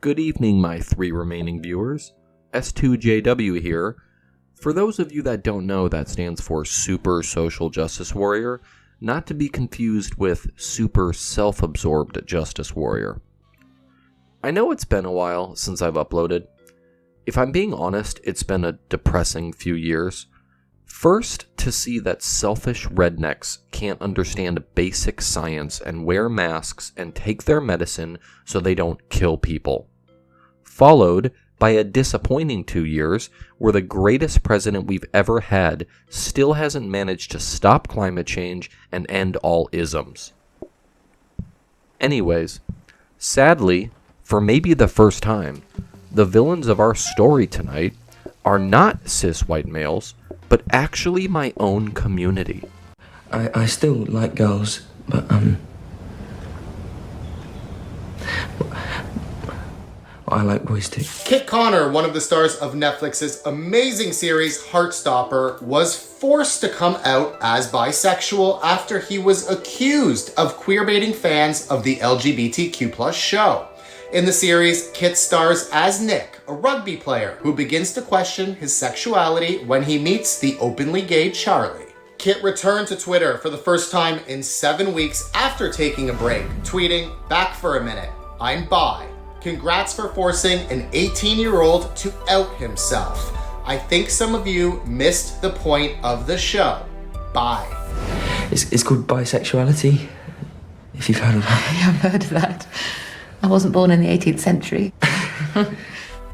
Good evening, my 3 remaining viewers. S2JW here. For those of you that don't know, that stands for Super Social Justice Warrior, not to be confused with Super Self-Absorbed Justice Warrior. I know it's been a while since I've uploaded. If I'm being honest, it's been a depressing few years. First, to see that selfish rednecks can't understand basic science and wear masks and take their medicine so they don't kill people. Followed by a disappointing 2 years where the greatest president we've ever had still hasn't managed to stop climate change and end all isms. Anyways, sadly, for maybe the first time, the villains of our story tonight are not cis white males, but actually my own community. I still like girls, but I like boys too. Kit Connor, one of the stars of Netflix's amazing series Heartstopper, was forced to come out as bisexual after he was accused of queerbaiting fans of the LGBTQ+ show. In the series, Kit stars as Nick, a rugby player who begins to question his sexuality when he meets the openly gay Charlie. Kit returned to Twitter for the first time in 7 weeks after taking a break, tweeting, "Back for a minute. I'm bi. Congrats for forcing an 18-year-old to out himself. I think some of you missed the point of the show. Bye." It's called bisexuality, if you've heard of that. Yeah, I've heard of that. I wasn't born in the 18th century.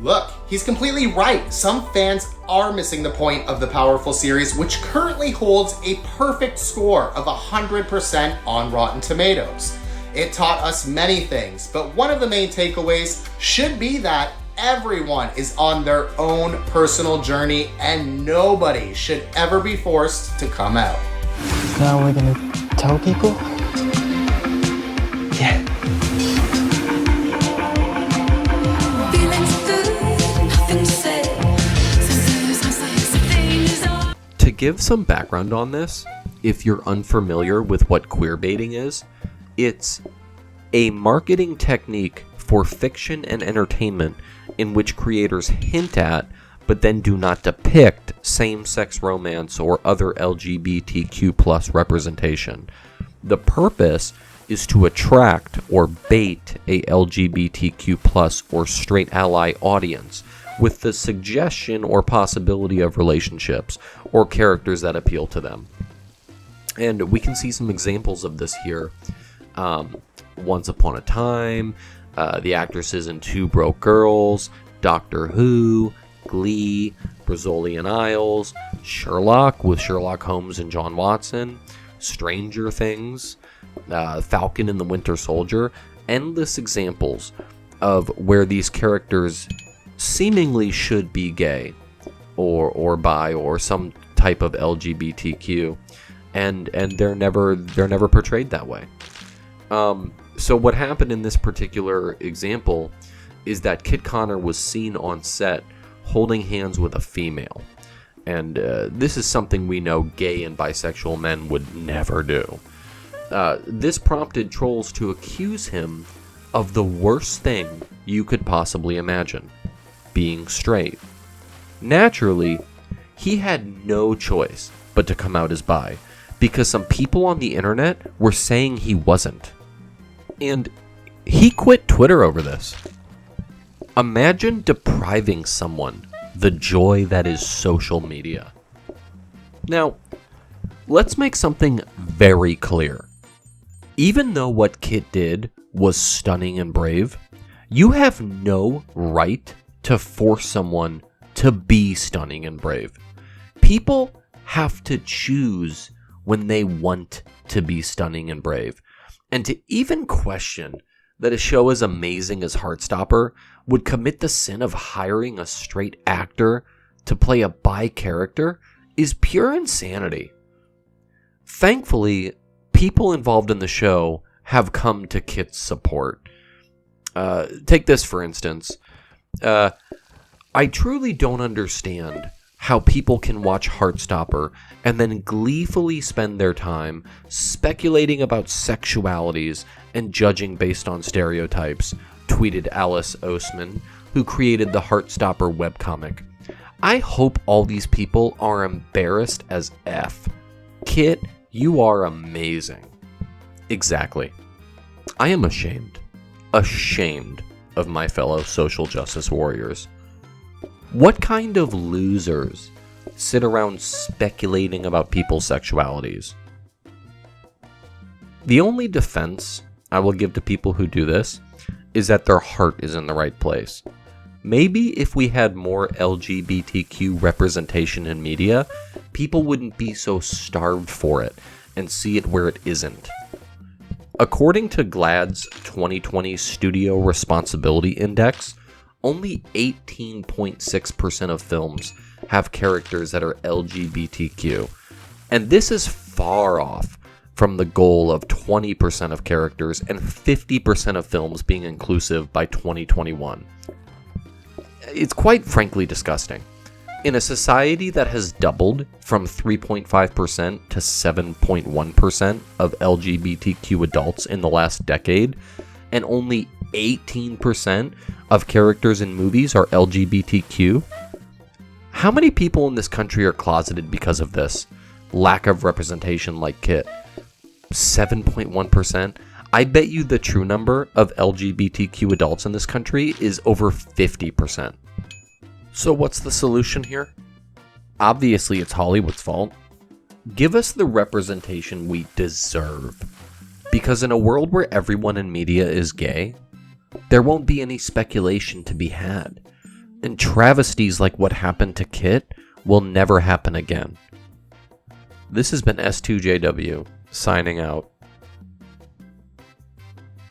Look, he's completely right. Some fans are missing the point of the powerful series, which currently holds a perfect score of 100% on Rotten Tomatoes. It taught us many things, but one of the main takeaways should be that everyone is on their own personal journey and nobody should ever be forced to come out. Now we're gonna tell people? Yeah. To give some background on this, if you're unfamiliar with what queerbaiting is, it's a marketing technique for fiction and entertainment in which creators hint at, but then do not depict, same-sex romance or other LGBTQ+ representation. The purpose is to attract or bait a LGBTQ+ or straight ally audience with the suggestion or possibility of relationships or characters that appeal to them. And we can see some examples of this here. Once Upon a Time, the actresses in Two Broke Girls, Doctor Who, Glee, Brazilian Isles, Sherlock with Sherlock Holmes and John Watson, Stranger Things, Falcon and the Winter Soldier. Endless examples of where these characters seemingly should be gay or bi or some type of LGBTQ, and they're never portrayed that way. So what happened in this particular example is that Kit Connor was seen on set holding hands with a female, and this is something we know gay and bisexual men would never do. This prompted trolls to accuse him of the worst thing you could possibly imagine: being straight. Naturally, he had no choice but to come out as bi, because some people on the internet were saying he wasn't. And he quit Twitter over this. Imagine depriving someone the joy that is social media. Now, let's make something very clear. Even though what Kit did was stunning and brave, you have no right to force someone to be stunning and brave. People have to choose when they want to be stunning and brave. And to even question that a show as amazing as Heartstopper would commit the sin of hiring a straight actor to play a bi character is pure insanity. Thankfully, people involved in the show have come to Kit's support. Take this for instance. I truly don't understand how people can watch Heartstopper and then gleefully spend their time speculating about sexualities and judging based on stereotypes tweeted Alice Oseman, who created the Heartstopper webcomic. I hope all these people are embarrassed as F. Kit, you are amazing. Exactly. I am ashamed. Ashamed of my fellow social justice warriors. What kind of losers sit around speculating about people's sexualities? The only defense I will give to people who do this is that their heart is in the right place. Maybe if we had more LGBTQ representation in media, people wouldn't be so starved for it and see it where it isn't. According to GLAAD's 2020 Studio Responsibility Index, only 18.6% of films have characters that are LGBTQ, and this is far off from the goal of 20% of characters and 50% of films being inclusive by 2021. It's quite frankly disgusting. In a society that has doubled from 3.5% to 7.1% of LGBTQ adults in the last decade, and only 18% of characters in movies are LGBTQ, how many people in this country are closeted because of this lack of representation like Kit? 7.1%? I bet you the true number of LGBTQ adults in this country is over 50%. So what's the solution here? Obviously, it's Hollywood's fault. Give us the representation we deserve. Because in a world where everyone in media is gay, there won't be any speculation to be had. And travesties like what happened to Kit will never happen again. This has been S2JW, signing out.